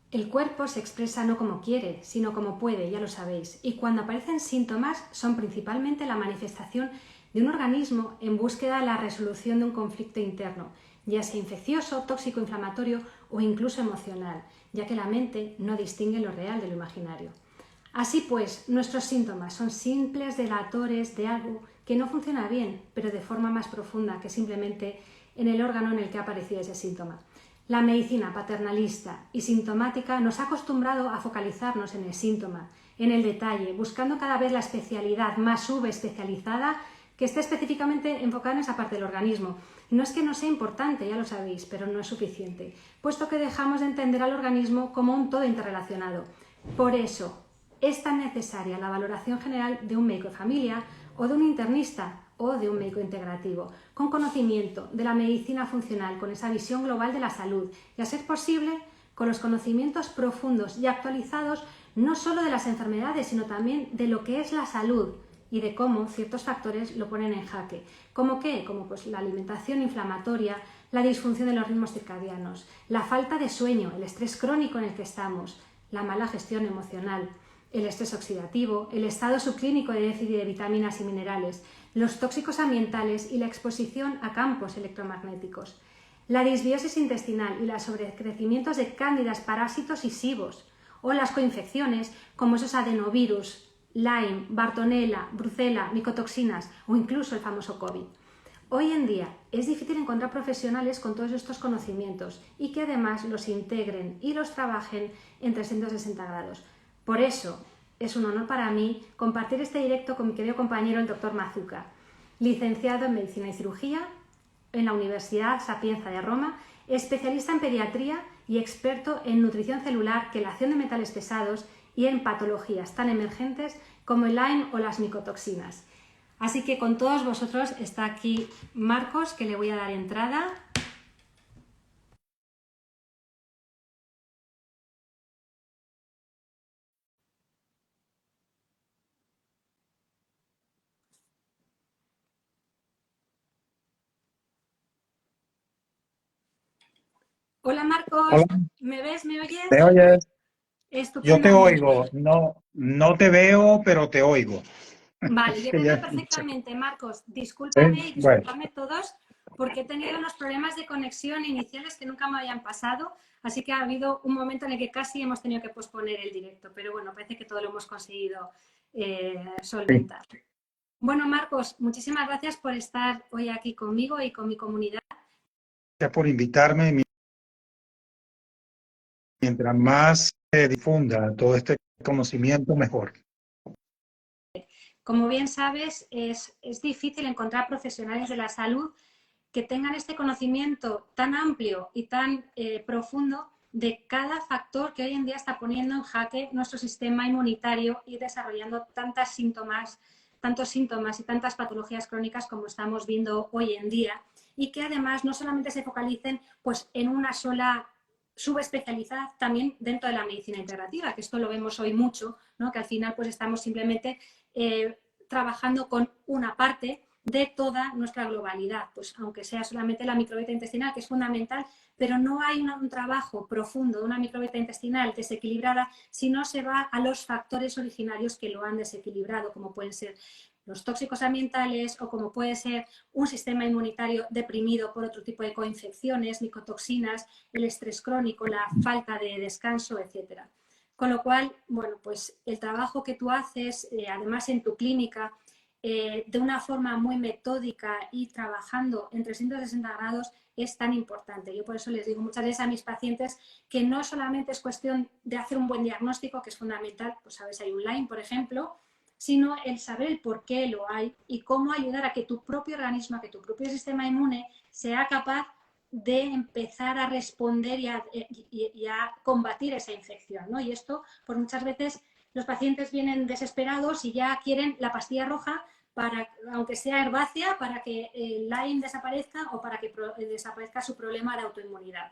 El cuerpo se expresa no como quiere, sino como puede, ya lo sabéis, y cuando aparecen síntomas son principalmente la manifestación de un organismo en búsqueda de la resolución de un conflicto interno, ya sea infeccioso, tóxico, inflamatorio o incluso emocional, ya que la mente no distingue lo real de lo imaginario. Así pues, nuestros síntomas son simples delatores de algo que no funciona bien, pero de forma más profunda que simplemente en el órgano en el que ha aparecido ese síntoma. La medicina paternalista y sintomática nos ha acostumbrado a focalizarnos en el síntoma, en el detalle, buscando cada vez la especialidad más subespecializada que esté específicamente enfocada en esa parte del organismo. Y no es que no sea importante, ya lo sabéis, pero no es suficiente, puesto que dejamos de entender al organismo como un todo interrelacionado. Por eso, es tan necesaria la valoración general de un médico de familia o de un internista o de un médico integrativo, con conocimiento de la medicina funcional, con esa visión global de la salud y, a ser posible, con los conocimientos profundos y actualizados no solo de las enfermedades, sino también de lo que es la salud y de cómo ciertos factores lo ponen en jaque. ¿Cómo qué? Como pues la alimentación inflamatoria, la disfunción de los ritmos circadianos, la falta de sueño, el estrés crónico en el que estamos, la mala gestión emocional, el estrés oxidativo, el estado subclínico de déficit de vitaminas y minerales, los tóxicos ambientales y la exposición a campos electromagnéticos, la disbiosis intestinal y los sobrecrecimientos de cándidas, parásitos y SIBOS, o las coinfecciones como esos adenovirus, Lyme, Bartonella, Brucella, micotoxinas o incluso el famoso COVID. Hoy en día es difícil encontrar profesionales con todos estos conocimientos y que además los integren y los trabajen en 360 grados. Por eso es un honor para mí compartir este directo con mi querido compañero el Dr. Mazuca, licenciado en Medicina y Cirugía en la Universidad Sapienza de Roma, especialista en pediatría y experto en nutrición celular, quelación de metales pesados y en patologías tan emergentes como el Lyme o las micotoxinas. Así que con todos vosotros está aquí Marcos, que le voy a dar entrada. Hola Marcos, Hola, ¿me ves? ¿Me ¿me oyes? oyes? Yo te Estupendamente. oigo, no, no te veo, pero te oigo. Vale, yo Que te ya veo he dicho. perfectamente, Marcos. Sí, Discúlpame y bueno, disculpadme todos porque he tenido unos problemas de conexión iniciales que nunca me habían pasado, así que ha habido un momento en el que casi hemos tenido que posponer el directo, pero bueno, parece que todo lo hemos conseguido sí, solventar. Bueno, Marcos, muchísimas gracias por estar hoy aquí conmigo y con mi comunidad. gracias por invitarme. Mientras más se difunda todo este conocimiento, mejor. Como bien sabes, es difícil encontrar profesionales de la salud que tengan este conocimiento tan amplio y tan profundo de cada factor que hoy en día está poniendo en jaque nuestro sistema inmunitario y desarrollando tantos síntomas y tantas patologías crónicas como estamos viendo hoy en día, y que además no solamente se focalicen pues, en una sola subespecialidad, también dentro de la medicina integrativa, que esto lo vemos hoy mucho, ¿no? Que al final pues estamos simplemente trabajando con una parte de toda nuestra globalidad, pues aunque sea solamente la microbiota intestinal, que es fundamental, pero no hay un trabajo profundo de una microbiota intestinal desequilibrada si no se va a los factores originarios que lo han desequilibrado, como pueden ser los tóxicos ambientales o como puede ser un sistema inmunitario deprimido por otro tipo de coinfecciones, micotoxinas, el estrés crónico, la falta de descanso, etcétera. Con lo cual, bueno, pues el trabajo que tú haces, además en tu clínica, de una forma muy metódica y trabajando en 360 grados es tan importante. Yo por eso les digo muchas veces a mis pacientes que no solamente es cuestión de hacer un buen diagnóstico, que es fundamental, pues sabes, hay un Lyme, por ejemplo, sino el saber el por qué lo hay y cómo ayudar a que tu propio organismo, a que tu propio sistema inmune sea capaz de empezar a responder y a combatir esa infección, ¿no? Y esto, pues muchas veces los pacientes vienen desesperados y ya quieren la pastilla roja para, aunque sea herbácea, para que el Lyme desaparezca o para que desaparezca su problema de autoinmunidad.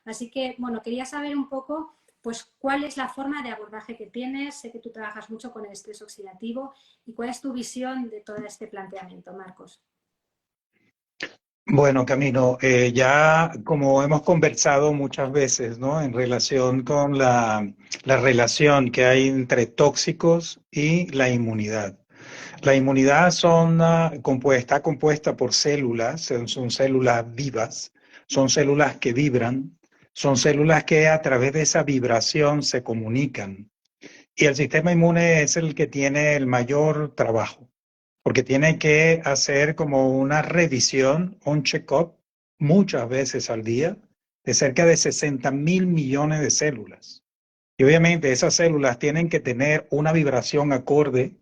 Así que, bueno, quería saber un poco, pues, cuál es la forma de abordaje que tienes. Sé que tú trabajas mucho con el estrés oxidativo y cuál es tu visión de todo este planteamiento, Marcos. Bueno, Camino, ya como hemos conversado muchas veces, ¿no? En relación con la relación que hay entre tóxicos y la inmunidad. La inmunidad está compuesta por células, son células vivas, son células que vibran, son células que a través de esa vibración se comunican. Y el sistema inmune es el que tiene el mayor trabajo, porque tiene que hacer como una revisión, un check-up, muchas veces al día, de cerca de 60.000 millones de células. Y obviamente esas células tienen que tener una vibración acorde,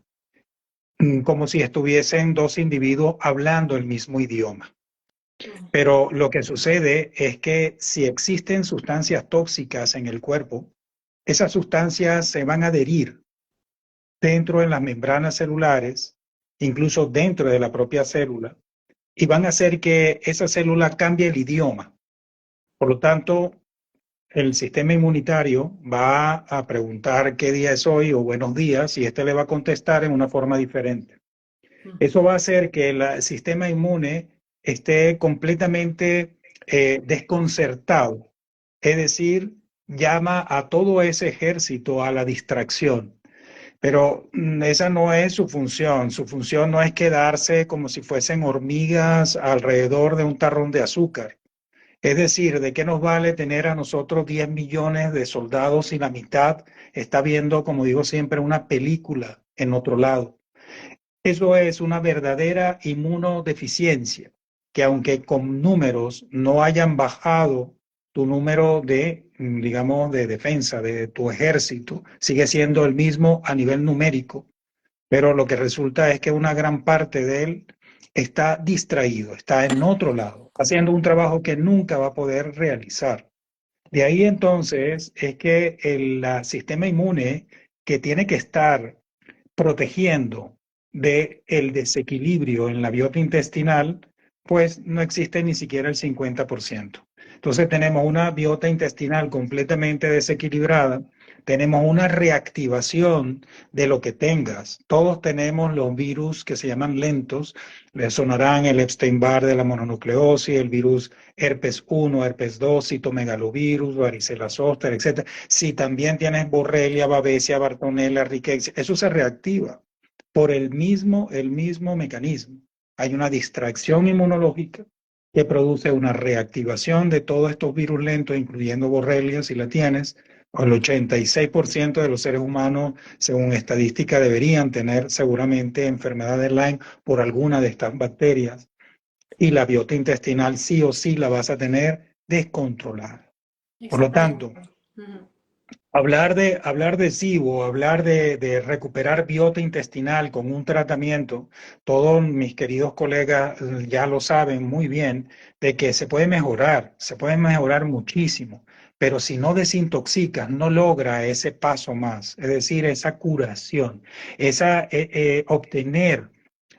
como si estuviesen dos individuos hablando el mismo idioma. Mm. Pero lo que sucede es que si existen sustancias tóxicas en el cuerpo, esas sustancias se van a adherir dentro de las membranas celulares, incluso dentro de la propia célula, y van a hacer que esa célula cambie el idioma. Por lo tanto, el sistema inmunitario va a preguntar qué día es hoy o buenos días y este le va a contestar en una forma diferente. Eso va a hacer que el sistema inmune esté completamente desconcertado, es decir, llama a todo ese ejército a la distracción. Pero esa no es su función. Su función no es quedarse como si fuesen hormigas alrededor de un tarrón de azúcar. Es decir, ¿de qué nos vale tener a nosotros 10 millones de soldados y la mitad está viendo, como digo siempre, una película en otro lado? Eso es una verdadera inmunodeficiencia, que aunque con números no hayan bajado tu número de, digamos, de defensa de tu ejército, sigue siendo el mismo a nivel numérico, pero lo que resulta es que una gran parte de él está distraído, está en otro lado, haciendo un trabajo que nunca va a poder realizar. De ahí entonces es que sistema inmune que tiene que estar protegiendo del desequilibrio en la biota intestinal, pues no existe ni siquiera el 50%. Entonces tenemos una biota intestinal completamente desequilibrada, tenemos una reactivación de lo que tengas. Todos tenemos los virus que se llaman lentos, les sonarán el Epstein-Barr de la mononucleosis, el virus herpes 1, herpes 2, citomegalovirus, varicela zoster, etcétera. Si también tienes Borrelia, Babesia, Bartonella, Rickettsia, eso se reactiva por el mismo mecanismo. Hay una distracción inmunológica que produce una reactivación de todos estos virus lentos, incluyendo Borrelia, si la tienes. El 86% de los seres humanos, según estadística, deberían tener seguramente enfermedad de Lyme por alguna de estas bacterias. Y la biota intestinal sí o sí la vas a tener descontrolada. Por lo tanto, Exactamente. Ujú. hablar de SIBO, hablar de recuperar biota intestinal con un tratamiento, todos mis queridos colegas ya lo saben muy bien, de que se puede mejorar muchísimo, pero si no desintoxicas, no logra ese paso más, es decir, esa curación, obtener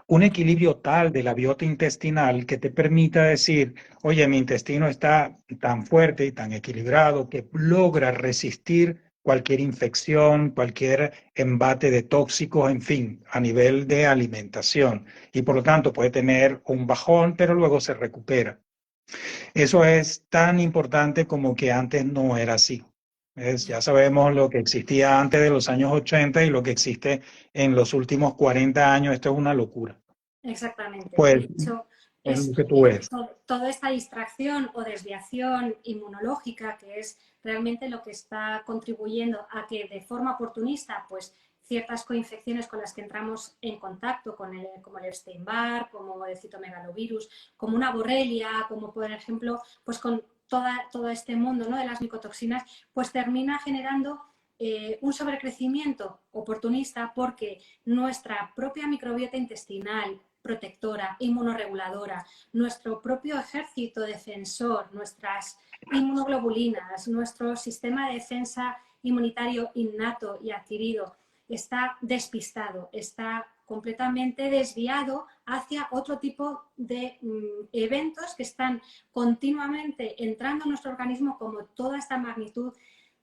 un equilibrio tal de la biota intestinal que te permita decir, oye, mi intestino está tan fuerte y tan equilibrado que logra resistir cualquier infección, cualquier embate de tóxicos, en fin, a nivel de alimentación. Y por lo tanto puede tener un bajón, pero luego se recupera. Eso es tan importante como que antes no era así. Ya sabemos lo que existía antes de los años 80 y lo que existe en los últimos 40 años. Esto es una locura. Exactamente. Pues De hecho, es lo es que tú ves. toda esta distracción o desviación inmunológica que es realmente lo que está contribuyendo a que de forma oportunista, pues ciertas coinfecciones con las que entramos en contacto, como el Epstein-Barr, como el citomegalovirus, como una borrelia, como por ejemplo, pues con todo este mundo, ¿no?, de las micotoxinas, pues termina generando un sobrecrecimiento oportunista porque nuestra propia microbiota intestinal protectora, inmunorreguladora, nuestro propio ejército defensor, nuestras inmunoglobulinas, nuestro sistema de defensa inmunitario innato y adquirido está despistado, está completamente desviado hacia otro tipo de eventos que están continuamente entrando en nuestro organismo, como toda esta magnitud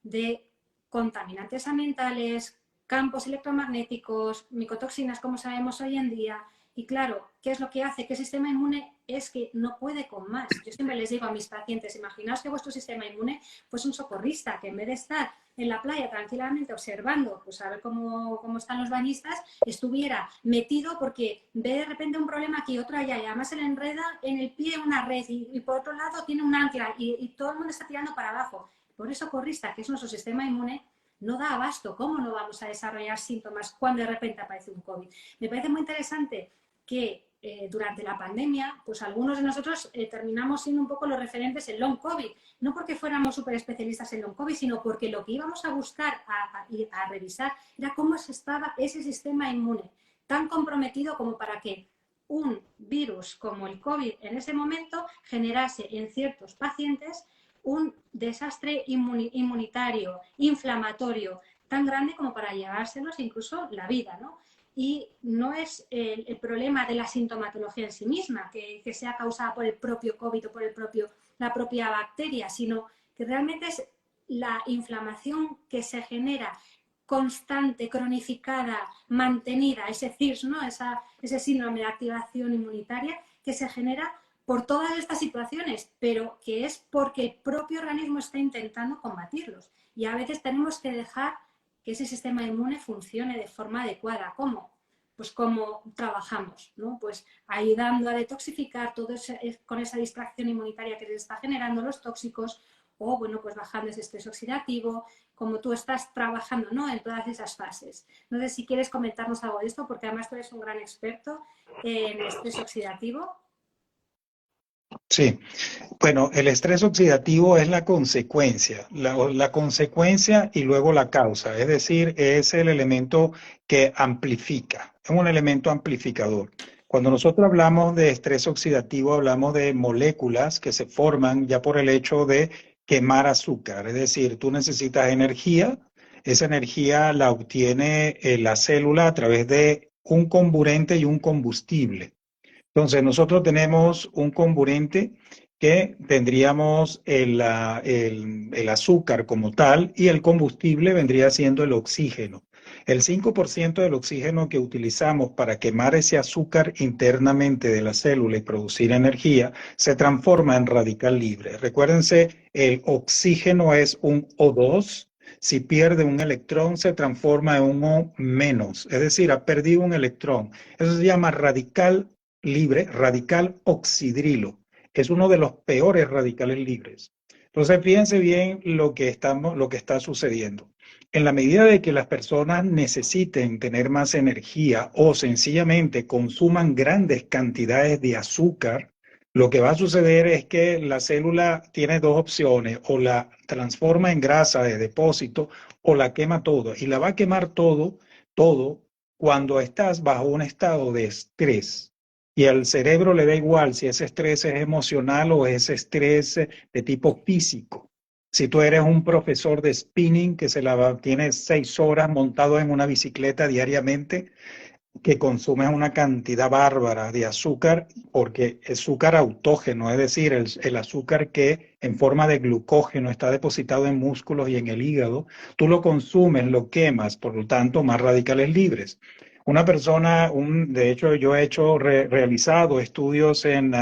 de contaminantes ambientales, campos electromagnéticos, micotoxinas, como sabemos hoy en día, Y claro, ¿qué es lo que hace? Que el sistema inmune es que no puede con más. Yo siempre les digo a mis pacientes, imaginaos que vuestro sistema inmune fuese un socorrista, que en vez de estar en la playa tranquilamente observando, pues a ver cómo están los bañistas, estuviera metido porque ve de repente un problema aquí, otro allá, y además se le enreda en el pie una red y por otro lado tiene un ancla y todo el mundo está tirando para abajo. Por eso socorrista, que es nuestro sistema inmune, no da abasto. ¿Cómo no vamos a desarrollar síntomas cuando de repente aparece un COVID? Me parece muy interesante que durante la pandemia, pues algunos de nosotros terminamos siendo un poco los referentes en long COVID, no porque fuéramos súper especialistas en long COVID, sino porque lo que íbamos a buscar, a revisar, era cómo estaba ese sistema inmune, tan comprometido como para que un virus como el COVID en ese momento generase en ciertos pacientes un desastre inmunitario, inflamatorio, tan grande como para llevárselos incluso la vida, ¿no? Y no es el problema de la sintomatología en sí misma, que sea causada por el propio COVID o por la propia bacteria, sino que realmente es la inflamación que se genera constante, cronificada, mantenida, ese CIRS, ¿no? Ese síndrome de activación inmunitaria que se genera por todas estas situaciones, pero que es porque el propio organismo está intentando combatirlos. Y a veces tenemos que dejar que ese sistema inmune funcione de forma adecuada. ¿Cómo? Pues como trabajamos, ¿no? Pues ayudando a detoxificar con esa distracción inmunitaria que les está generando los tóxicos, o bueno, pues bajando ese estrés oxidativo, como tú estás trabajando, ¿no? En todas esas fases. No sé si quieres comentarnos algo de esto, porque además tú eres un gran experto en estrés oxidativo. Sí, bueno, el estrés oxidativo es la consecuencia, la consecuencia y luego la causa, es decir, es el elemento que amplifica, es un elemento amplificador. Cuando nosotros hablamos de estrés oxidativo, hablamos de moléculas que se forman ya por el hecho de quemar azúcar, es decir, tú necesitas energía, esa energía la obtiene la célula a través de un comburente y un combustible. Entonces, nosotros tenemos un comburente que tendríamos el azúcar como tal y el combustible vendría siendo el oxígeno. El 5% del oxígeno que utilizamos para quemar ese azúcar internamente de la célula y producir energía se transforma en radical libre. Recuérdense, el oxígeno es un O2. Si pierde un electrón, se transforma en un O menos, es decir, ha perdido un electrón. Eso se llama radical libre, radical oxidrilo. Es uno de los peores radicales libres. Entonces, fíjense bien lo que está sucediendo. En la medida de que las personas necesiten tener más energía o sencillamente consuman grandes cantidades de azúcar, lo que va a suceder es que la célula tiene dos opciones: o la transforma en grasa de depósito o la quema todo. Y la va a quemar todo cuando estás bajo un estado de estrés. Y al cerebro le da igual si ese estrés es emocional o es estrés de tipo físico. Si tú eres un profesor de spinning que tiene 6 horas montado en una bicicleta diariamente, que consumes una cantidad bárbara de azúcar, porque es azúcar autógeno, es decir, el azúcar que en forma de glucógeno está depositado en músculos y en el hígado, tú lo consumes, lo quemas, por lo tanto, más radicales libres. Una persona, de hecho, yo he realizado estudios en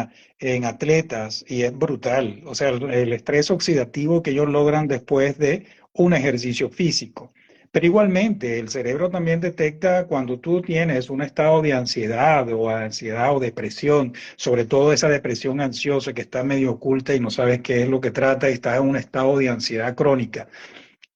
atletas y es brutal. O sea, el estrés oxidativo que ellos logran después de un ejercicio físico. Pero igualmente, el cerebro también detecta cuando tú tienes un estado de ansiedad o depresión, sobre todo esa depresión ansiosa que está medio oculta y no sabes qué es lo que trata y estás en un estado de ansiedad crónica.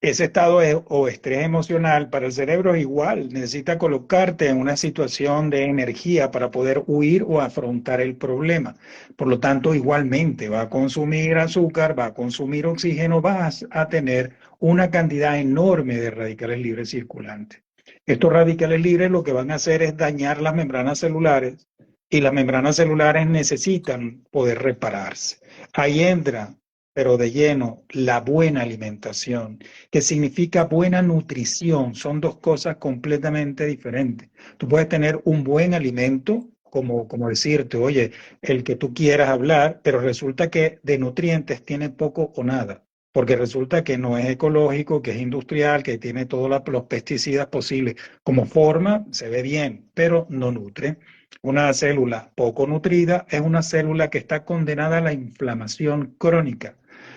Ese estado o estrés emocional para el cerebro es igual, necesita colocarte en una situación de energía para poder huir o afrontar el problema. Por lo tanto, igualmente va a consumir azúcar, va a consumir oxígeno, vas a tener una cantidad enorme de radicales libres circulantes. Estos radicales libres lo que van a hacer es dañar las membranas celulares y las membranas celulares necesitan poder repararse. Ahí entra, pero de lleno, la buena alimentación, que significa buena nutrición. Son dos cosas completamente diferentes. Tú puedes tener un buen alimento, como decirte, oye, el que tú quieras hablar, pero resulta que de nutrientes tiene poco o nada, porque resulta que no es ecológico, que es industrial, que tiene todos los pesticidas posibles. Como forma, se ve bien, pero no nutre. Una célula poco nutrida es una célula que está condenada a la inflamación crónica.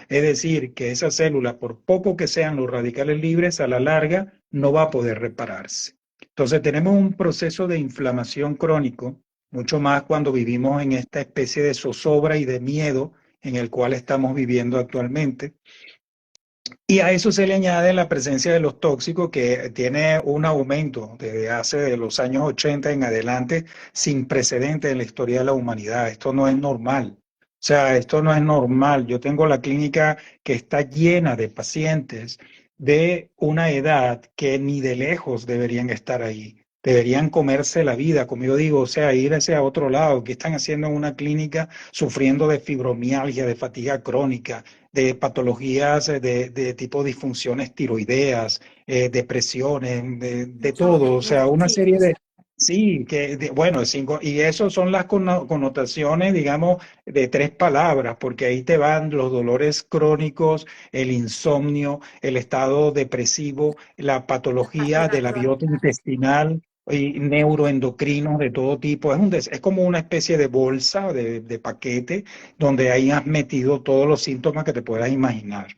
Es decir, que esa célula, por poco que sean los radicales libres, a la larga no va a poder repararse. Entonces tenemos un proceso de inflamación crónico, mucho más cuando vivimos en esta especie de zozobra y de miedo en el cual estamos viviendo actualmente. Y a eso se le añade la presencia de los tóxicos, que tiene un aumento desde hace de los años 80 en adelante sin precedentes en la historia de la humanidad. Esto no es normal. O sea, esto no es normal. Yo tengo la clínica que está llena de pacientes de una edad que ni de lejos deberían estar ahí. Deberían comerse la vida, como yo digo, o sea, ir hacia otro lado. ¿Qué están haciendo en una clínica sufriendo de fibromialgia, de fatiga crónica, de patologías de tipo disfunciones tiroideas, depresiones, de Mucho todo? O sea, aburrimiento, una sí, serie de... Sí, bueno, y eso son las connotaciones, digamos, de tres palabras, porque ahí te van los dolores crónicos, el insomnio, el estado depresivo, la la patología fatiga de la biota crónica. intestinal y neuroendocrinos de todo tipo. Es como una especie de bolsa, de paquete, donde ahí has metido todos los síntomas que te puedas imaginar.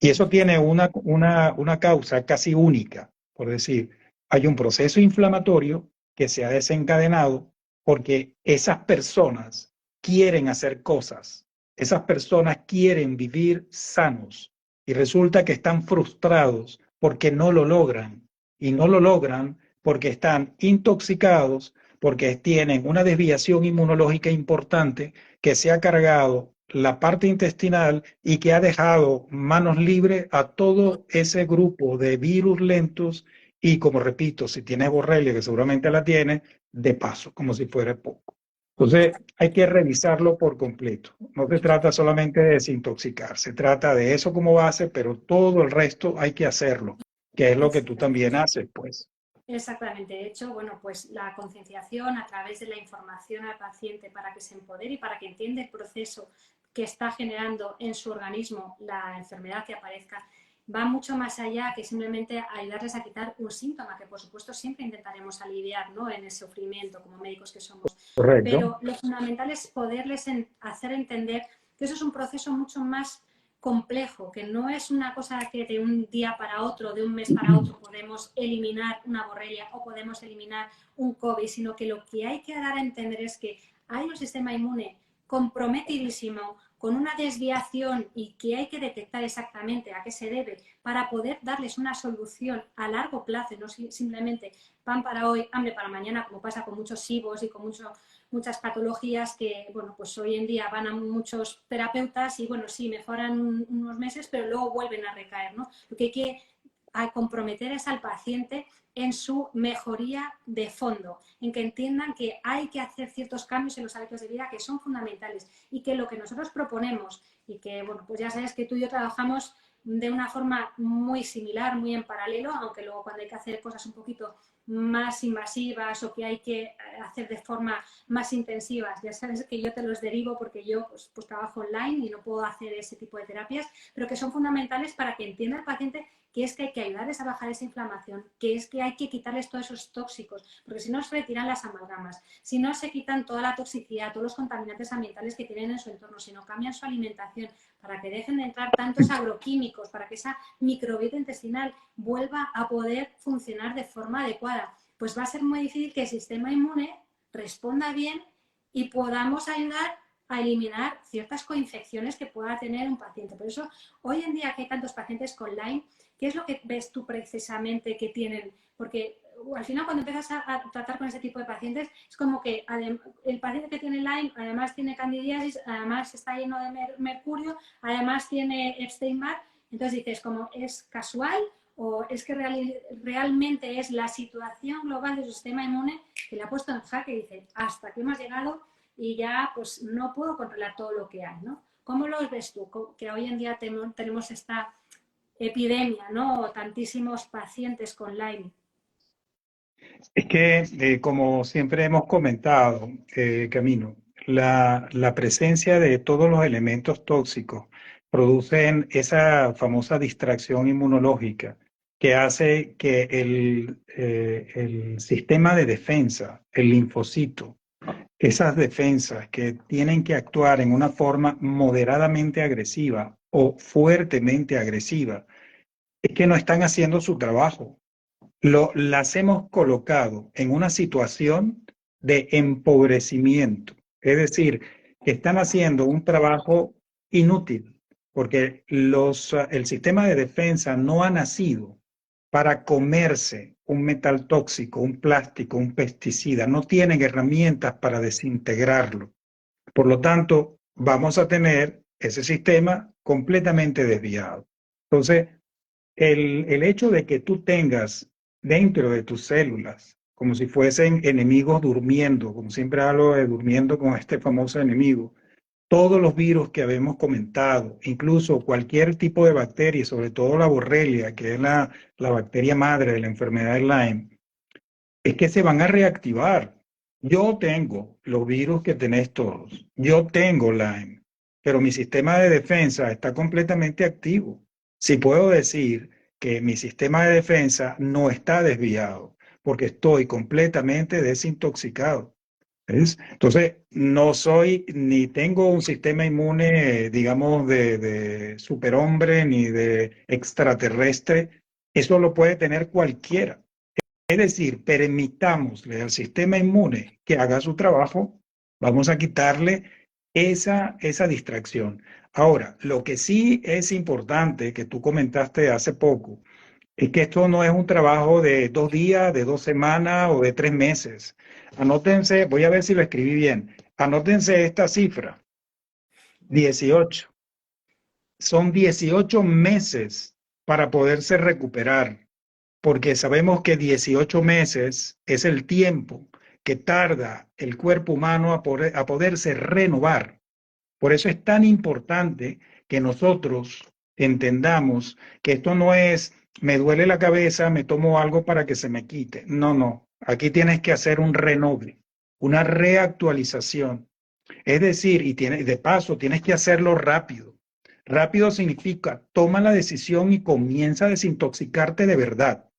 Y eso tiene una causa casi única, por decir, hay un proceso inflamatorio que se ha desencadenado porque esas personas quieren hacer cosas, esas personas quieren vivir sanos y resulta que están frustrados porque no lo logran y no lo logran porque están intoxicados, porque tienen una desviación inmunológica importante que se ha cargado la parte intestinal y que ha dejado manos libres a todo ese grupo de virus lentos y, como repito, si tienes borrelia, que seguramente la tienes, de paso, como si fuera poco. Entonces, hay que revisarlo por completo. No se trata solamente de desintoxicar, se trata de eso como base, pero todo el resto hay que hacerlo, que es lo que tú también haces, pues. Exactamente. De hecho, bueno, pues la concienciación a través de la información al paciente para que se empodere y para que entienda el proceso que está generando en su organismo la enfermedad que aparezca, va mucho más allá que simplemente ayudarles a quitar un síntoma, que por supuesto siempre intentaremos aliviar, ¿no?, en el sufrimiento como médicos que somos. Correcto. Pero lo fundamental es poderles hacer entender que eso es un proceso mucho más complejo, que no es una cosa que de un día para otro, de un mes para otro podemos eliminar una borrelia o podemos eliminar un COVID, sino que lo que hay que dar a entender es que hay un sistema inmune comprometidísimo, con una desviación y que hay que detectar exactamente a qué se debe para poder darles una solución a largo plazo y no simplemente pan para hoy, hambre para mañana, como pasa con muchos SIBOs y con muchas patologías que, bueno, pues hoy en día van a muchos terapeutas y, bueno, sí, mejoran unos meses, pero luego vuelven a recaer, ¿no? Lo que hay que comprometer es al paciente en su mejoría de fondo, en que entiendan que hay que hacer ciertos cambios en los hábitos de vida que son fundamentales y que lo que nosotros proponemos y que, bueno, pues ya sabes que tú y yo trabajamos de una forma muy similar, muy en paralelo, aunque luego cuando hay que hacer cosas un poquito más invasivas o que hay que hacer de forma más intensivas, ya sabes que yo te los derivo porque yo pues trabajo online y no puedo hacer ese tipo de terapias, pero que son fundamentales para que entienda el paciente que es que hay que ayudarles a bajar esa inflamación, que es que hay que quitarles todos esos tóxicos, porque si no se retiran las amalgamas, si no se quitan toda la toxicidad, todos los contaminantes ambientales que tienen en su entorno, si no cambian su alimentación para que dejen de entrar tantos agroquímicos, para que esa microbiota intestinal vuelva a poder funcionar de forma adecuada, pues va a ser muy difícil que el sistema inmune responda bien y podamos ayudar a eliminar ciertas coinfecciones que pueda tener un paciente. Por eso, hoy en día que hay tantos pacientes con Lyme, ¿qué es lo que ves tú precisamente que tienen? Porque al final cuando empiezas a tratar con ese tipo de pacientes es como que el paciente que tiene Lyme además tiene candidiasis, además está lleno de mercurio, además tiene Epstein-Barr, entonces dices, como es casual o es que realmente es la situación global de su sistema inmune que le ha puesto en jaque y dice, hasta que hemos llegado y ya pues no puedo controlar todo lo que hay, ¿no? ¿Cómo lo ves tú? Que hoy en día tenemos esta epidemia, ¿no? Tantísimos pacientes con Lyme. Es que, como siempre hemos comentado, Camino, la presencia de todos los elementos tóxicos producen esa famosa distracción inmunológica que hace que el sistema de defensa, el linfocito, esas defensas que tienen que actuar en una forma moderadamente agresiva o fuertemente agresiva, es que no están haciendo su trabajo. Las hemos colocado en una situación de empobrecimiento, es decir, que están haciendo un trabajo inútil, porque el sistema de defensa no ha nacido para comerse un metal tóxico, un plástico, un pesticida, no tienen herramientas para desintegrarlo. Por lo tanto, vamos a tener ese sistema completamente desviado. Entonces, el hecho de que tú tengas dentro de tus células, como si fuesen enemigos durmiendo, como siempre hablo de durmiendo con este famoso enemigo, todos los virus que habíamos comentado, incluso cualquier tipo de bacteria, sobre todo la borrelia, que es la bacteria madre de la enfermedad de Lyme, es que se van a reactivar. Yo tengo los virus que tenés todos, yo tengo Lyme, pero mi sistema de defensa está completamente activo. Si puedo decir que mi sistema de defensa no está desviado, porque estoy completamente desintoxicado. ¿Ves? Entonces, no soy ni tengo un sistema inmune, digamos, de superhombre ni de extraterrestre. Eso lo puede tener cualquiera. Es decir, permitámosle al sistema inmune que haga su trabajo, vamos a quitarle esa distracción. Ahora, lo que sí es importante, que tú comentaste hace poco, es que esto no es un trabajo de 2 días, de 2 semanas o de 3 meses. Anótense, voy a ver si lo escribí bien. Anótense esta cifra, 18. Son 18 meses para poderse recuperar, porque sabemos que 18 meses es el tiempo que tarda el cuerpo humano a poderse renovar. Por eso es tan importante que nosotros entendamos que esto no es, me duele la cabeza, me tomo algo para que se me quite. No, no. Aquí tienes que hacer un renove, una reactualización. Es decir, de paso, tienes que hacerlo rápido. Rápido significa, toma la decisión y comienza a desintoxicarte de verdad.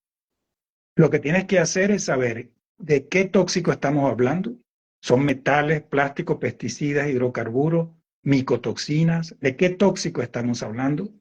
Lo que tienes que hacer es saber de qué tóxico estamos hablando. Son metales, plásticos, pesticidas, hidrocarburos, micotoxinas. ¿De qué tóxico estamos hablando?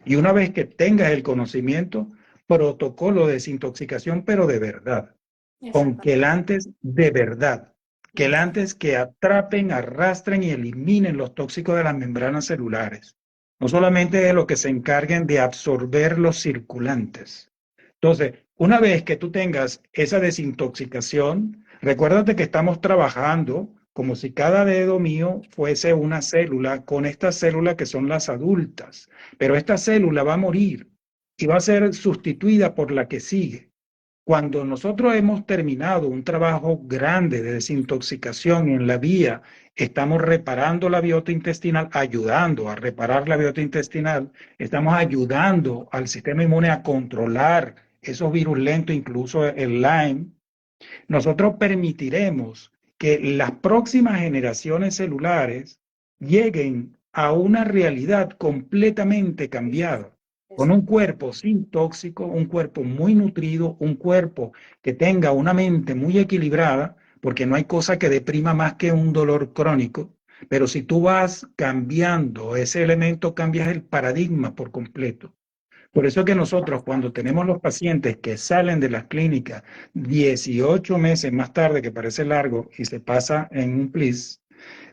Y una vez que tengas el conocimiento, protocolo de desintoxicación, pero de verdad, con Exactamente. quelantes de verdad. Quelantes que atrapen, arrastren y eliminen los tóxicos de las membranas celulares. No solamente de lo que se encarguen de absorber los circulantes. Entonces, una vez que tú tengas esa desintoxicación, recuérdate que estamos trabajando como si cada dedo mío fuese una célula con estas células que son las adultas, pero esta célula va a morir y va a ser sustituida por la que sigue. Cuando nosotros hemos terminado un trabajo grande de desintoxicación en la vía, estamos reparando la biota intestinal, ayudando a reparar la biota intestinal, estamos ayudando al sistema inmune a controlar esos virus lentos, incluso el Lyme. Nosotros permitiremos que las próximas generaciones celulares lleguen a una realidad completamente cambiada, con un cuerpo sin tóxico, un cuerpo muy nutrido, un cuerpo que tenga una mente muy equilibrada, porque no hay cosa que deprima más que un dolor crónico. Pero si tú vas cambiando ese elemento, cambias el paradigma por completo. Por eso que nosotros cuando tenemos los pacientes que salen de las clínicas 18 meses más tarde, que parece largo y se pasa en un plis,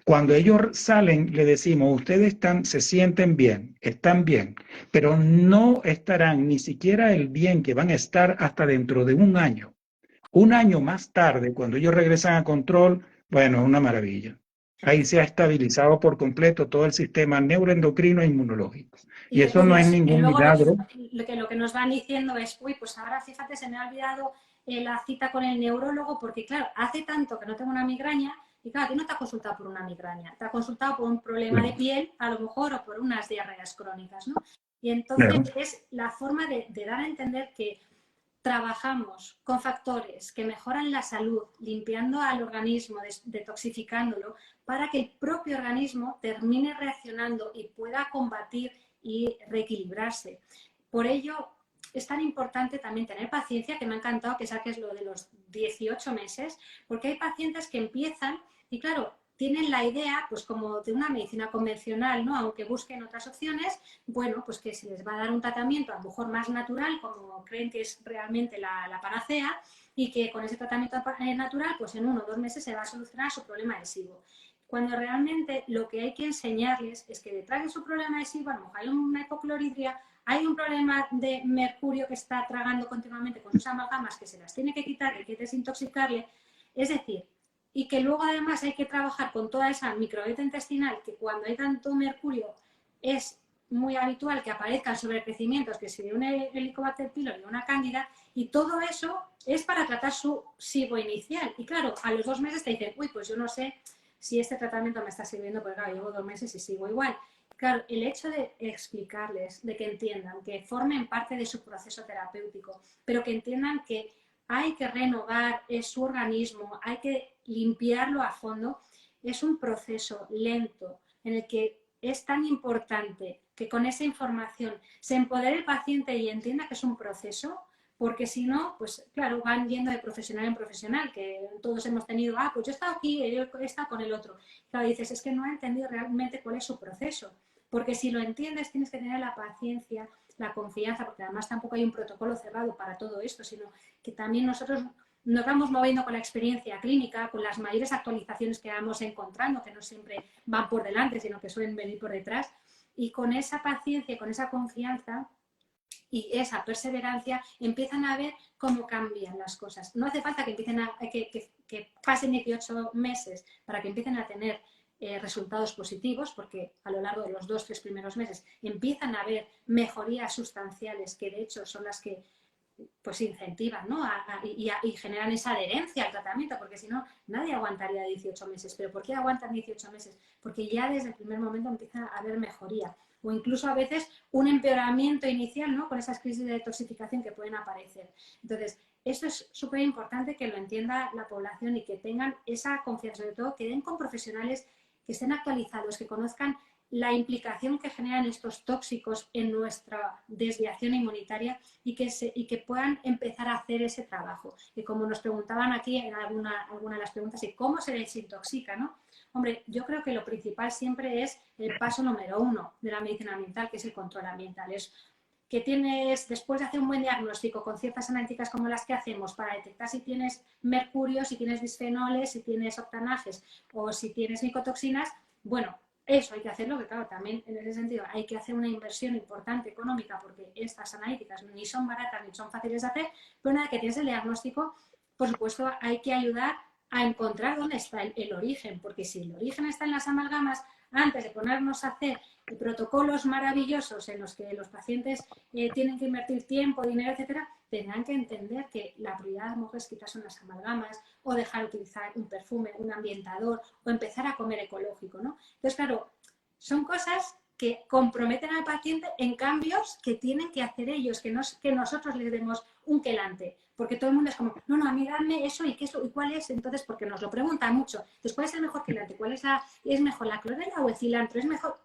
cuando ellos salen le decimos, ustedes se sienten bien, están bien, pero no estarán ni siquiera el bien que van a estar hasta dentro de un año. Un año más tarde, cuando ellos regresan a control, bueno, es una maravilla. Ahí se ha estabilizado por completo todo el sistema neuroendocrino e inmunológico. Y eso no es ningún Luego milagro. lo que nos van diciendo es, uy, pues ahora fíjate, se me ha olvidado la cita con el neurólogo porque, claro, hace tanto que no tengo una migraña y, claro, a ti no te ha consultado por una migraña, te ha consultado por un problema de piel, a lo mejor, o por unas diarreas crónicas, ¿no? Y entonces Claro. es la forma de dar a entender que trabajamos con factores que mejoran la salud, limpiando al organismo, detoxificándolo, para que el propio organismo termine reaccionando y pueda combatir y reequilibrarse. Por ello, es tan importante también tener paciencia, que me ha encantado que saques lo de los 18 meses, porque hay pacientes que empiezan Y claro, tienen la idea, pues como de una medicina convencional, ¿no? Aunque busquen otras opciones, bueno, pues que se les va a dar un tratamiento a lo mejor más natural, como creen que es realmente la panacea, y que con ese tratamiento natural, pues en 1 o 2 meses se va a solucionar su problema adhesivo. Cuando realmente lo que hay que enseñarles es que detrás de su problema adhesivo, a lo mejor hay una hipocloridria, hay un problema de mercurio que está tragando continuamente con sus amalgamas, que se las tiene que quitar, que hay que desintoxicarle. Es decir, y que luego además hay que trabajar con toda esa microbiota intestinal, que cuando hay tanto mercurio es muy habitual que aparezcan sobrecrecimientos, que si de un Helicobacter pylori o una cándida, y todo eso es para tratar su SIBO inicial. Y claro, a los 2 meses te dicen, uy, pues yo no sé si este tratamiento me está sirviendo, porque claro, llevo 2 meses y sigo igual. Claro, el hecho de explicarles, de que entiendan, que formen parte de su proceso terapéutico, pero que entiendan que hay que renovar su organismo, hay que limpiarlo a fondo, es un proceso lento en el que es tan importante que con esa información se empodere el paciente y entienda que es un proceso, porque si no, pues claro, van yendo de profesional en profesional, que todos hemos tenido, pues yo he estado aquí, yo he estado con el otro. Claro, dices, es que no ha entendido realmente cuál es su proceso, porque si lo entiendes tienes que tener la paciencia, la confianza, porque además tampoco hay un protocolo cerrado para todo esto, sino que también nosotros nos vamos moviendo con la experiencia clínica, con las mayores actualizaciones que vamos encontrando, que no siempre van por delante, sino que suelen venir por detrás, y con esa paciencia y con esa confianza y esa perseverancia empiezan a ver cómo cambian las cosas. No hace falta que empiecen que pasen 18 meses para que empiecen a tener resultados positivos, porque a lo largo de los 2 o 3 primeros meses empiezan a haber mejorías sustanciales que de hecho son las que pues incentivan, ¿no? Y generan esa adherencia al tratamiento, porque si no, nadie aguantaría 18 meses. ¿Pero por qué aguantan 18 meses? Porque ya desde el primer momento empieza a haber mejoría, o incluso a veces un empeoramiento inicial, ¿no? Con esas crisis de detoxificación que pueden aparecer. Entonces, esto es súper importante que lo entienda la población y que tengan esa confianza, sobre todo que den con profesionales que estén actualizados, que conozcan la implicación que generan estos tóxicos en nuestra desviación inmunitaria y que puedan empezar a hacer ese trabajo. Y como nos preguntaban aquí en alguna de las preguntas, ¿y cómo se desintoxica? ¿No? Hombre, yo creo que lo principal siempre es el paso número 1 de la medicina ambiental, que es el control ambiental. Es que tienes, después de hacer un buen diagnóstico con ciertas analíticas como las que hacemos para detectar si tienes mercurio, si tienes bisfenoles, si tienes octanajes o si tienes micotoxinas, bueno, eso hay que hacerlo, que claro, también en ese sentido hay que hacer una inversión importante económica porque estas analíticas ni son baratas ni son fáciles de hacer, pero una vez que tienes el diagnóstico, por supuesto hay que ayudar a encontrar dónde está el origen, porque si el origen está en las amalgamas, antes de ponernos a hacer protocolos maravillosos en los que los pacientes tienen que invertir tiempo, dinero, etcétera, tendrán que entender que la prioridad a lo mejor es quitarse unas amalgamas o dejar de utilizar un perfume, un ambientador o empezar a comer ecológico, ¿no? Entonces, claro, son cosas que comprometen al paciente en cambios que tienen que hacer ellos, que nosotros les demos un quelante. Porque todo el mundo es como, no, no, a mí dame eso y qué es y cuál es. Entonces, porque nos lo preguntan mucho. Entonces, ¿cuál es el mejor quelante? ¿Cuál es mejor la clorela o el cilantro? ¿Es mejor?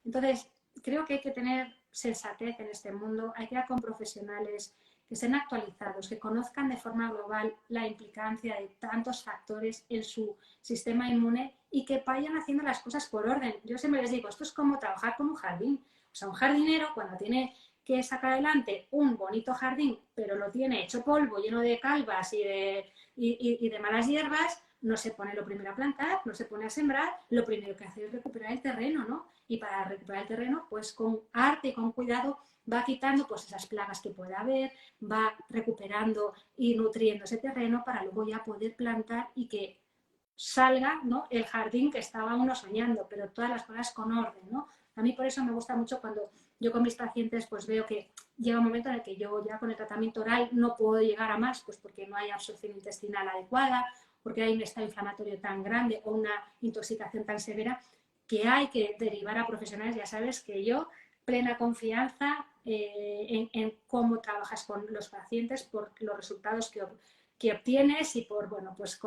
Entonces, creo que hay que tener sensatez en este mundo, hay que ir con profesionales que estén actualizados, que conozcan de forma global la implicancia de tantos factores en su sistema inmune y que vayan haciendo las cosas por orden. Yo siempre les digo, esto es como trabajar con un jardín. O sea, un jardinero cuando tiene que sacar adelante un bonito jardín, pero lo tiene hecho polvo, lleno de calvas y de malas hierbas, no se pone lo primero a plantar, no se pone a sembrar, lo primero que hace es recuperar el terreno, ¿no? Y para recuperar el terreno, pues con arte y con cuidado va quitando pues esas plagas que pueda haber, va recuperando y nutriendo ese terreno para luego ya poder plantar y que salga, ¿no?, el jardín que estaba uno soñando, pero todas las cosas con orden, ¿no? A mí por eso me gusta mucho cuando yo con mis pacientes pues veo que llega un momento en el que yo ya con el tratamiento oral no puedo llegar a más, pues porque no hay absorción intestinal adecuada, porque hay un estado inflamatorio tan grande o una intoxicación tan severa que hay que derivar a profesionales. Ya sabes que yo, plena confianza en cómo trabajas con los pacientes por los resultados que obtienes y por, bueno, pues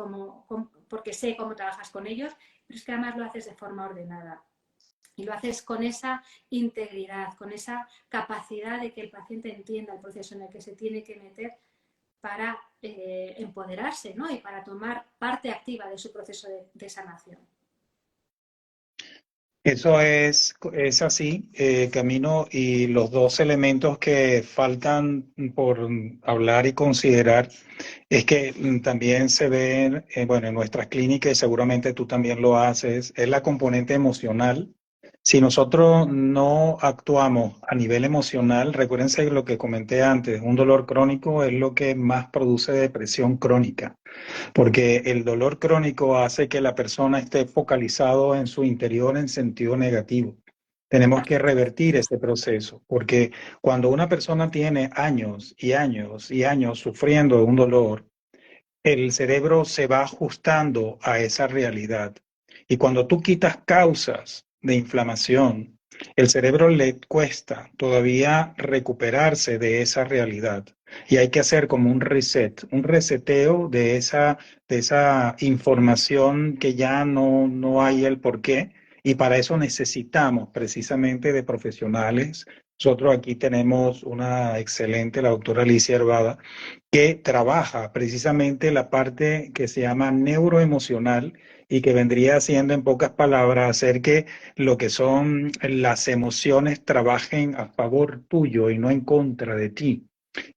porque sé cómo trabajas con ellos, pero es que además lo haces de forma ordenada. Y lo haces con esa integridad, con esa capacidad de que el paciente entienda el proceso en el que se tiene que meter para empoderarse, ¿no? Y para tomar parte activa de su proceso de sanación. Eso es así, Camino, y los dos elementos que faltan por hablar y considerar es que también se ven, bueno, en nuestras clínicas, y seguramente tú también lo haces, es la componente emocional. Si nosotros no actuamos a nivel emocional, recuérdense lo que comenté antes, un dolor crónico es lo que más produce depresión crónica, porque el dolor crónico hace que la persona esté focalizado en su interior en sentido negativo. Tenemos que revertir ese proceso, porque cuando una persona tiene años y años y años sufriendo de un dolor, el cerebro se va ajustando a esa realidad. Y cuando tú quitas causas de inflamación, el cerebro le cuesta todavía recuperarse de esa realidad. Y hay que hacer como un reseteo de esa información que ya no hay el porqué. Y para eso necesitamos precisamente de profesionales. Nosotros aquí tenemos una excelente, la doctora Alicia Hervada, que trabaja precisamente la parte que se llama neuroemocional y que vendría siendo en pocas palabras hacer que lo que son las emociones trabajen a favor tuyo y no en contra de ti.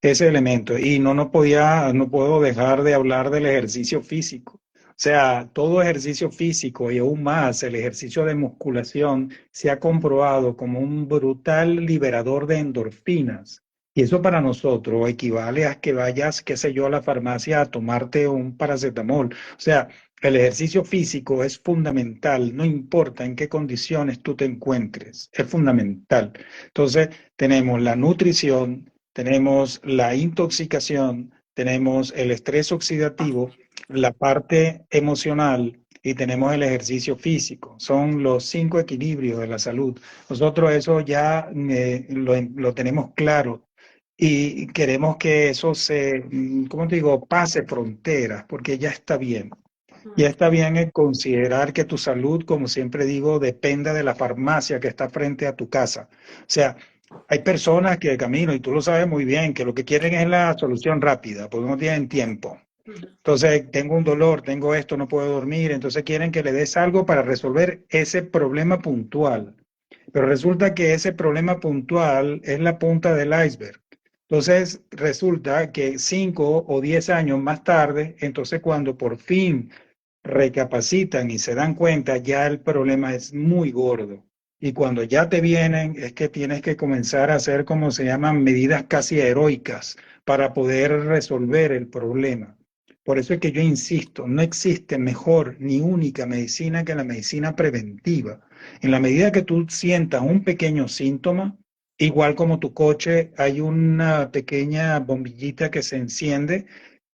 Ese elemento. Y no puedo dejar de hablar del ejercicio físico. O sea, todo ejercicio físico y aún más el ejercicio de musculación se ha comprobado como un brutal liberador de endorfinas. Y eso para nosotros equivale a que vayas, qué sé yo, a la farmacia a tomarte un paracetamol. O sea, el ejercicio físico es fundamental, no importa en qué condiciones tú te encuentres, es fundamental. Entonces, tenemos la nutrición, tenemos la intoxicación, tenemos el estrés oxidativo, la parte emocional y tenemos el ejercicio físico. Son los 5 equilibrios de la salud. Nosotros eso ya lo tenemos claro y queremos que eso se, ¿cómo te digo?, pase fronteras, porque ya está bien. Ya está bien en considerar que tu salud, como siempre digo, dependa de la farmacia que está frente a tu casa. O sea, hay personas que Camino, y tú lo sabes muy bien, que lo que quieren es la solución rápida, porque no tienen tiempo. Entonces, tengo un dolor, tengo esto, no puedo dormir, entonces quieren que le des algo para resolver ese problema puntual. Pero resulta que ese problema puntual es la punta del iceberg. Entonces, resulta que 5 o 10 años más tarde, entonces cuando por fin recapacitan y se dan cuenta, ya el problema es muy gordo. Y cuando ya te vienen, es que tienes que comenzar a hacer, como se llaman, medidas casi heroicas para poder resolver el problema. Por eso es que yo insisto, no existe mejor ni única medicina que la medicina preventiva. En la medida que tú sientas un pequeño síntoma, igual como tu coche, hay una pequeña bombillita que se enciende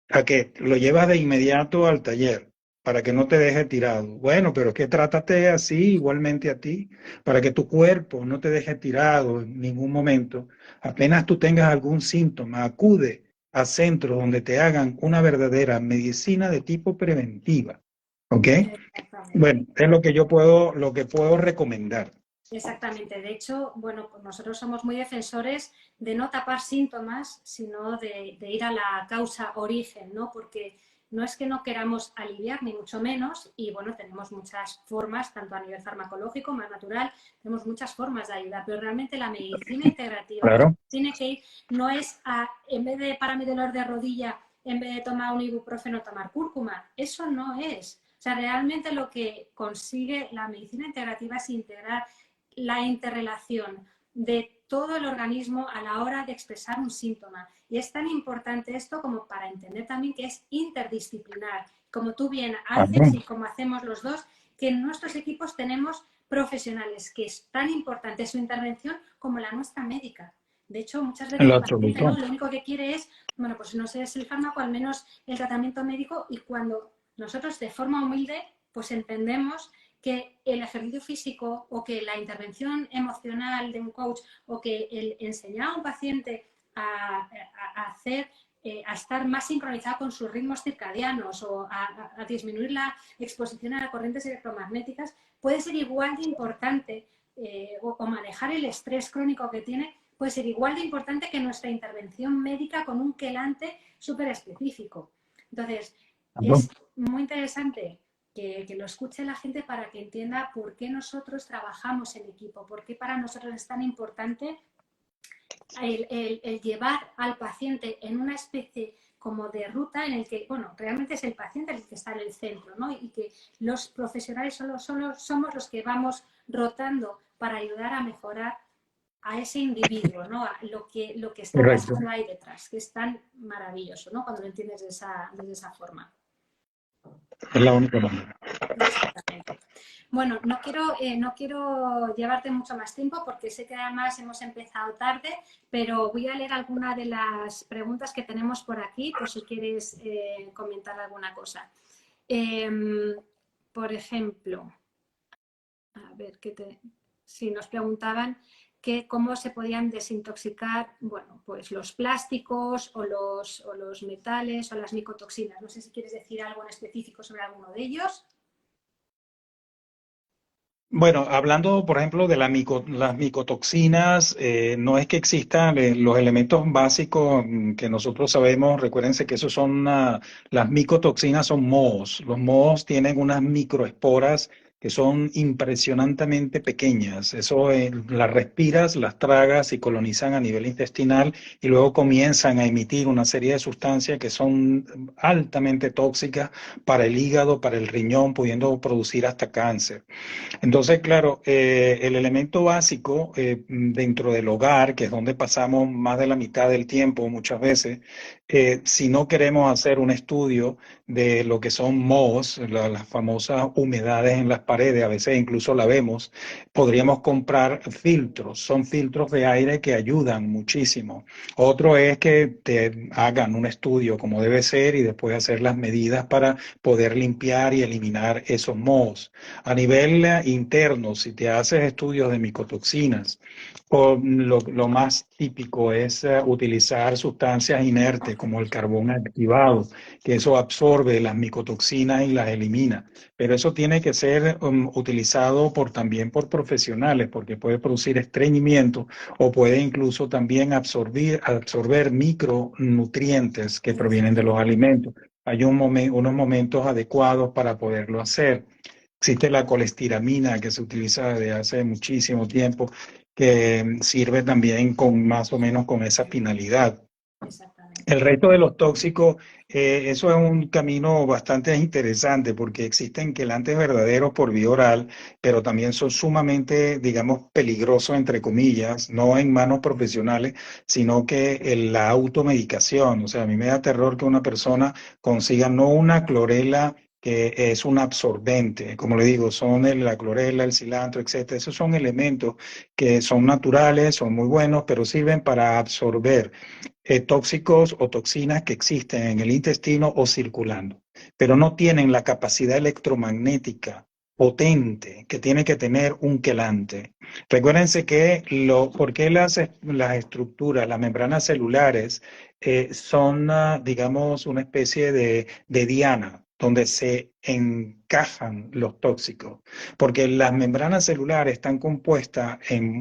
a que lo llevas de inmediato al taller para que no te deje tirado. Bueno, pero es que trátate así igualmente a ti, para que tu cuerpo no te deje tirado en ningún momento. Apenas tú tengas algún síntoma, acude a centros donde te hagan una verdadera medicina de tipo preventiva. ¿Ok? Exactamente. Bueno, es lo que puedo recomendar. Exactamente. De hecho, bueno, pues nosotros somos muy defensores de no tapar síntomas, sino de ir a la causa origen, ¿no? Porque no es que no queramos aliviar, ni mucho menos, y bueno, tenemos muchas formas, tanto a nivel farmacológico, más natural, tenemos muchas formas de ayuda, pero realmente la medicina integrativa Claro. tiene que ir, no es en vez de para mi dolor de rodilla, en vez de tomar un ibuprofeno, tomar cúrcuma. Eso no es. O sea, realmente lo que consigue la medicina integrativa es integrar la interrelación de todo el organismo a la hora de expresar un síntoma. Y es tan importante esto como para entender también que es interdisciplinar, como tú bien haces Claro. y como hacemos los dos, que en nuestros equipos tenemos profesionales, que es tan importante su intervención como la nuestra médica. De hecho, muchas En veces lo el paciente, ¿no?, absoluto. lo único que quiere es, bueno, pues no sé, es el fármaco, al menos el tratamiento médico, y cuando nosotros de forma humilde pues entendemos que el ejercicio físico o que la intervención emocional de un coach o que el enseñar a un paciente a hacer, a estar más sincronizado con sus ritmos circadianos o a disminuir la exposición a las corrientes electromagnéticas puede ser igual de importante o manejar el estrés crónico que tiene puede ser igual de importante que nuestra intervención médica con un quelante súper específico. Entonces, ¿no? es muy interesante que lo escuche la gente para que entienda por qué nosotros trabajamos en equipo, por qué para nosotros es tan importante el llevar al paciente en una especie como de ruta en el que, bueno, realmente es el paciente el que está en el centro, ¿no? Y que los profesionales solo somos los que vamos rotando para ayudar a mejorar a ese individuo, ¿no? A lo que está Correcto. pasando ahí detrás, que es tan maravilloso, ¿no? Cuando lo entiendes de esa forma. Es la única manera. Exactamente. Bueno, no quiero llevarte mucho más tiempo porque sé que además hemos empezado tarde, pero voy a leer alguna de las preguntas que tenemos por aquí, por si quieres comentar alguna cosa. Por ejemplo, a ver, si nos preguntaban cómo se podían desintoxicar, bueno, pues los plásticos o los metales o las micotoxinas. No sé si quieres decir algo en específico sobre alguno de ellos. Bueno, hablando, por ejemplo, de las micotoxinas, no es que existan los elementos básicos que nosotros sabemos. Recuérdense que esos son, las micotoxinas son mohos. Los mohos tienen unas microesporas que son impresionantemente pequeñas. Eso las respiras, las tragas y colonizan a nivel intestinal y luego comienzan a emitir una serie de sustancias que son altamente tóxicas para el hígado, para el riñón, pudiendo producir hasta cáncer. Entonces, claro, el elemento básico dentro del hogar, que es donde pasamos más de la mitad del tiempo muchas veces, si no queremos hacer un estudio de lo que son mohos, las famosas humedades en las paredes, a veces incluso la vemos, podríamos comprar filtros, son filtros de aire que ayudan muchísimo. Otro es que te hagan un estudio como debe ser y después hacer las medidas para poder limpiar y eliminar esos mohos. A nivel interno, si te haces estudios de micotoxinas, o lo más típico es utilizar sustancias inertes como el carbón activado, que eso absorbe las micotoxinas y las elimina. Pero eso tiene que ser utilizado también por profesionales, porque puede producir estreñimiento o puede incluso también absorber micronutrientes que provienen de los alimentos. Hay unos momentos adecuados para poderlo hacer. Existe la colestiramina que se utiliza desde hace muchísimo tiempo, que sirve también con más o menos con esa finalidad. Exactamente. El resto de los tóxicos, eso es un camino bastante interesante porque existen quelantes verdaderos por vía oral, pero también son sumamente, digamos, peligrosos, entre comillas, no en manos profesionales, sino que en la automedicación. O sea, a mí me da terror que una persona consiga no una clorela que es un absorbente, como le digo, son la clorela, el cilantro, etcétera. Esos son elementos que son naturales, son muy buenos, pero sirven para absorber tóxicos o toxinas que existen en el intestino o circulando, pero no tienen la capacidad electromagnética potente que tiene que tener un quelante. Recuérdense que ¿por qué las estructuras, las membranas celulares son, digamos, una especie de diana donde se encajan los tóxicos? Porque las membranas celulares están compuestas en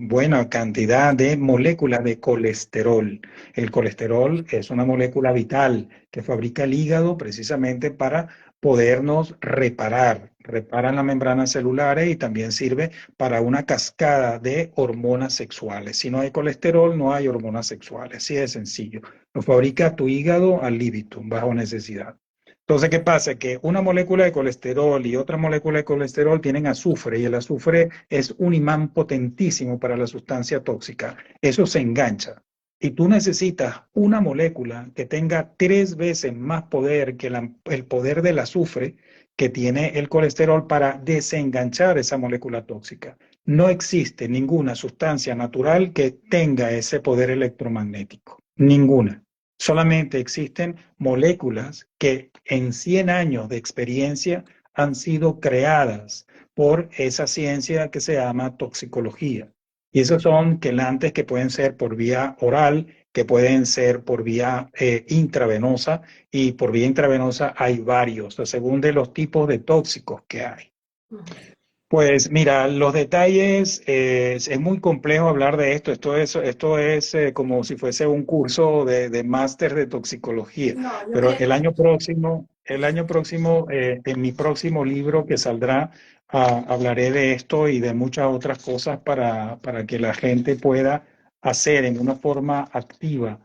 buena cantidad de moléculas de colesterol. El colesterol es una molécula vital que fabrica el hígado precisamente para podernos reparar. Reparan las membranas celulares y también sirve para una cascada de hormonas sexuales. Si no hay colesterol, no hay hormonas sexuales. Así de sencillo. Lo fabrica tu hígado al libitum, bajo necesidad. Entonces, ¿qué pasa? Que una molécula de colesterol y otra molécula de colesterol tienen azufre y el azufre es un imán potentísimo para la sustancia tóxica. Eso se engancha. Y tú necesitas una molécula que tenga 3 veces más poder que el poder del azufre que tiene el colesterol para desenganchar esa molécula tóxica. No existe ninguna sustancia natural que tenga ese poder electromagnético. Ninguna. Solamente existen moléculas que en 100 años de experiencia han sido creadas por esa ciencia que se llama toxicología. Y esos son quelantes que pueden ser por vía oral, que pueden ser por vía intravenosa, y por vía intravenosa hay varios, según de los tipos de tóxicos que hay. Pues mira, los detalles, es muy complejo hablar de esto. Esto es como si fuese un curso de máster de toxicología. No, yo Pero creo. el año próximo, en mi próximo libro que saldrá, hablaré de esto y de muchas otras cosas para que la gente pueda hacer en una forma activa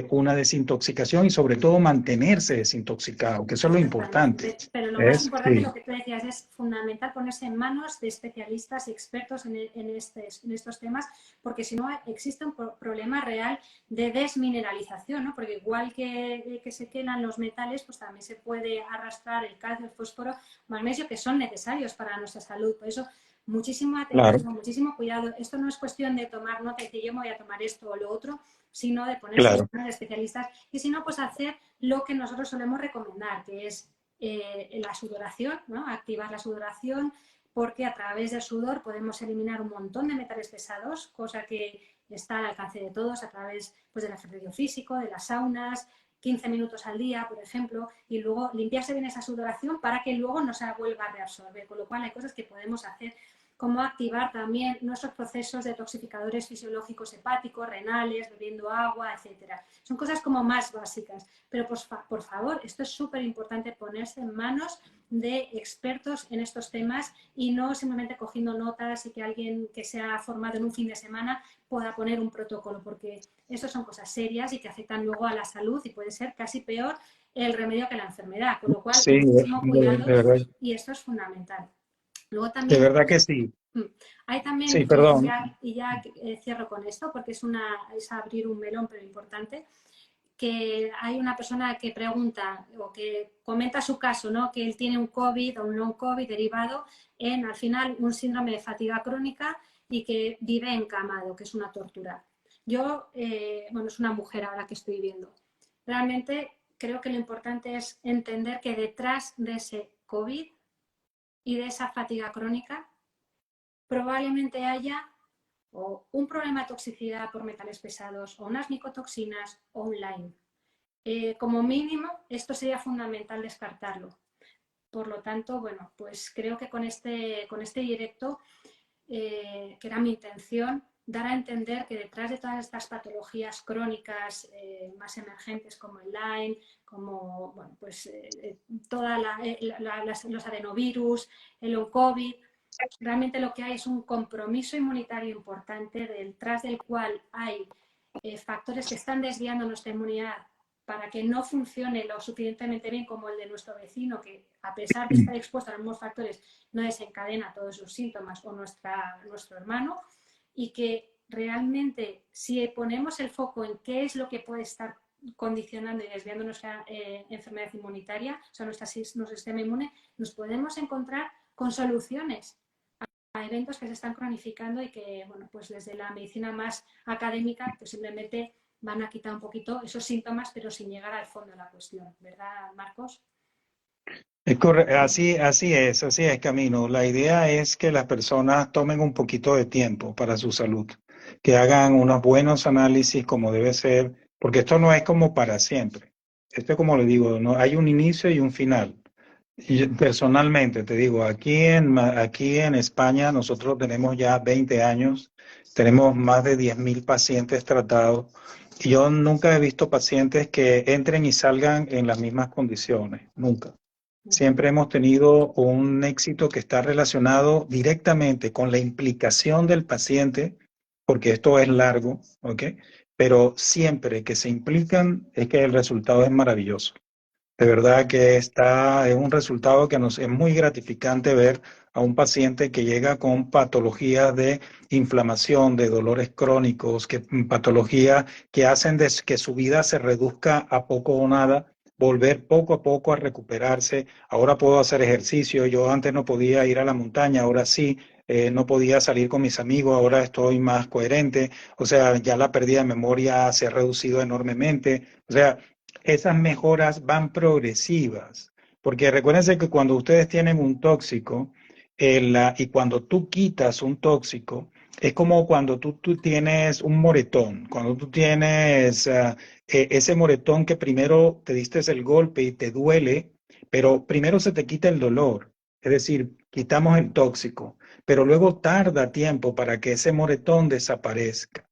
una desintoxicación y sobre todo mantenerse desintoxicado, que eso es lo importante. Exactamente. Pero lo más ¿Es? importante, Sí, lo que tú decías, es fundamental ponerse en manos de especialistas y expertos en estos temas, porque si no existe un problema real de desmineralización, ¿no? Porque igual que se quedan los metales, pues también se puede arrastrar el calcio, el fósforo, magnesio, que son necesarios para nuestra salud. Por eso, muchísima claro, atención, muchísimo cuidado. Esto no es cuestión de tomar nota y decir yo me voy a tomar esto o lo otro, sino de ponerse en claro. manos de especialistas y si no, pues hacer lo que nosotros solemos recomendar, que es la sudoración, ¿no? Activar la sudoración, porque a través del sudor podemos eliminar un montón de metales pesados, cosa que está al alcance de todos a través pues, del ejercicio físico, de las saunas, 15 minutos al día, por ejemplo, y luego limpiarse bien esa sudoración para que luego no se vuelva a reabsorber. Con lo cual hay cosas que podemos hacer como activar también nuestros procesos detoxificadores fisiológicos hepáticos, renales, bebiendo agua, etcétera. Son cosas como más básicas, pero por favor, esto es súper importante ponerse en manos de expertos en estos temas y no simplemente cogiendo notas y que alguien que se ha formado en un fin de semana pueda poner un protocolo, porque esto son cosas serias y que afectan luego a la salud y puede ser casi peor el remedio que la enfermedad, con lo cual Sí, muchísimo cuidado de verdad, y esto es fundamental. Luego de también verdad que sí. hay también, Sí, perdón. cierro con esto porque es abrir un melón pero importante, que hay una persona que pregunta o que comenta su caso, ¿no? Que él tiene un COVID o un long COVID derivado en, al final, un síndrome de fatiga crónica y que vive encamado, que es una tortura. Yo, bueno, es una mujer ahora que estoy viendo. Realmente creo que lo importante es entender que detrás de ese COVID y de esa fatiga crónica probablemente haya o un problema de toxicidad por metales pesados o unas micotoxinas o un Lyme. Como mínimo, esto sería fundamental descartarlo. Por lo tanto, bueno, pues creo que con este directo, que era mi intención, dar a entender que detrás de todas estas patologías crónicas más emergentes como el Lyme, como bueno, pues, toda los adenovirus, el long COVID, realmente lo que hay es un compromiso inmunitario importante detrás del cual hay factores que están desviando nuestra inmunidad para que no funcione lo suficientemente bien como el de nuestro vecino, que a pesar de estar expuesto a los mismos factores, no desencadena todos sus síntomas, o nuestro hermano, y que realmente si ponemos el foco en qué es lo que puede estar condicionando y desviando nuestra enfermedad inmunitaria, o sea, nuestro sistema inmune, nos podemos encontrar con soluciones a eventos que se están cronificando y que, bueno, pues desde la medicina más académica, pues simplemente van a quitar un poquito esos síntomas, pero sin llegar al fondo de la cuestión, ¿verdad, Marcos? Así es, Camino. La idea es que las personas tomen un poquito de tiempo para su salud, que hagan unos buenos análisis como debe ser, porque esto no es como para siempre. Esto, como le digo, no hay un inicio y un final. Y personalmente te digo, aquí en España nosotros tenemos ya 20 años, tenemos más de 10.000 pacientes tratados y yo nunca he visto pacientes que entren y salgan en las mismas condiciones, nunca. Siempre hemos tenido un éxito que está relacionado directamente con la implicación del paciente, porque esto es largo, ¿ok? Pero siempre que se implican es que el resultado es maravilloso. De verdad que es un resultado que nos es muy gratificante ver a un paciente que llega con patologías de inflamación, de dolores crónicos, patologías que hacen que su vida se reduzca a poco o nada, volver poco a poco a recuperarse. Ahora puedo hacer ejercicio, yo antes no podía ir a la montaña, ahora sí. No podía salir con mis amigos, ahora estoy más coherente, o sea, ya la pérdida de memoria se ha reducido enormemente, o sea, esas mejoras van progresivas, porque recuérdense que cuando ustedes tienen un tóxico y cuando tú quitas un tóxico, es como cuando tú tienes un moretón, cuando tú tienes ese moretón que primero te diste el golpe y te duele, pero primero se te quita el dolor. es decir, quitamos el tóxico, pero luego tarda tiempo para que ese moretón desaparezca.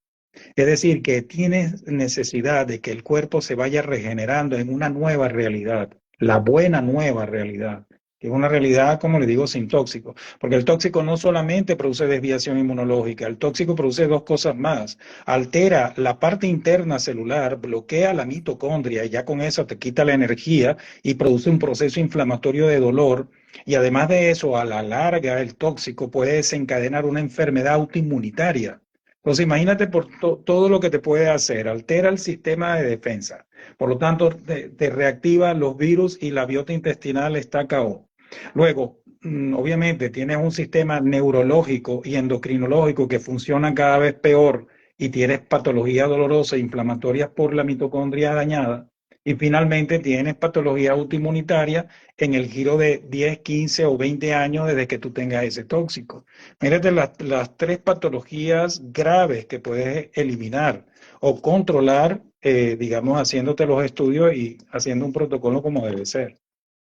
Es decir, que tienes necesidad de que el cuerpo se vaya regenerando en una nueva realidad, la buena nueva realidad, que es una realidad, como le digo, sin tóxico. Porque el tóxico no solamente produce desviación inmunológica, el tóxico produce dos cosas más. Altera la parte interna celular, bloquea la mitocondria y ya con eso te quita la energía y produce un proceso inflamatorio de dolor. Y además de eso, a la larga, el tóxico puede desencadenar una enfermedad autoinmunitaria. Entonces, imagínate por todo lo que te puede hacer. Altera el sistema de defensa. Por lo tanto, te reactiva los virus y la biota intestinal está KO. Luego, obviamente, tienes un sistema neurológico y endocrinológico que funcionan cada vez peor y tienes patologías dolorosas e inflamatorias por la mitocondria dañada. Y finalmente tienes patología autoinmunitaria en el giro de 10, 15 o 20 años desde que tú tengas ese tóxico. Mírate las tres patologías graves que puedes eliminar o controlar, digamos, haciéndote los estudios y haciendo un protocolo como debe ser.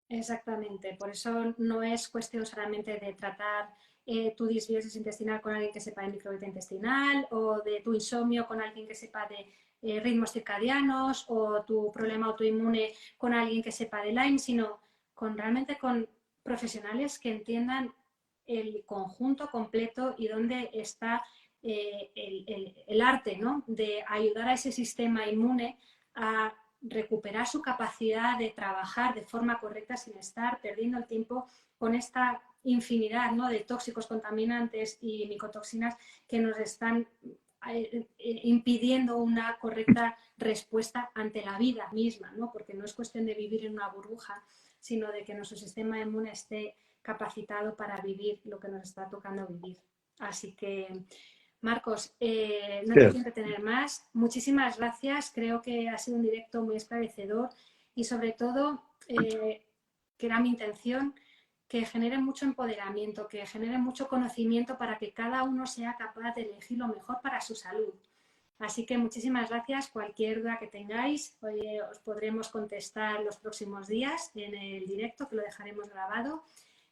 Exactamente, por eso no es cuestión solamente de tratar tu disbiosis intestinal con alguien que sepa de microbiota intestinal o de tu insomnio con alguien que sepa de ritmos circadianos o tu problema autoinmune con alguien que sepa de Lyme, sino realmente con profesionales que entiendan el conjunto completo y dónde está el arte, ¿no?, de ayudar a ese sistema inmune a recuperar su capacidad de trabajar de forma correcta sin estar perdiendo el tiempo con esta infinidad, ¿no?, de tóxicos, contaminantes y micotoxinas que nos están impidiendo una correcta respuesta ante la vida misma, ¿no?, porque no es cuestión de vivir en una burbuja, sino de que nuestro sistema inmune esté capacitado para vivir lo que nos está tocando vivir. Así que, Marcos, no te quiero entretener más. Muchísimas gracias. Creo que ha sido un directo muy esclarecedor y sobre todo, que era mi intención, que genere mucho empoderamiento, que genere mucho conocimiento para que cada uno sea capaz de elegir lo mejor para su salud. Así que muchísimas gracias. Cualquier duda que tengáis, os podremos contestar los próximos días en el directo, que lo dejaremos grabado.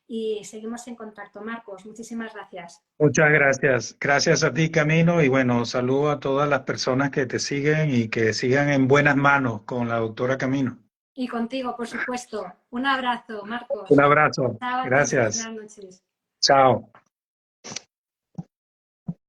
Y seguimos en contacto. Marcos, muchísimas gracias. Muchas gracias. Gracias a ti, Camino. Y bueno, saludo a todas las personas que te siguen y que sigan en buenas manos con la doctora Camino. Y contigo, por supuesto. Un abrazo, Marcos. Un abrazo. Chao a todos. Gracias. Buenas noches. Chao.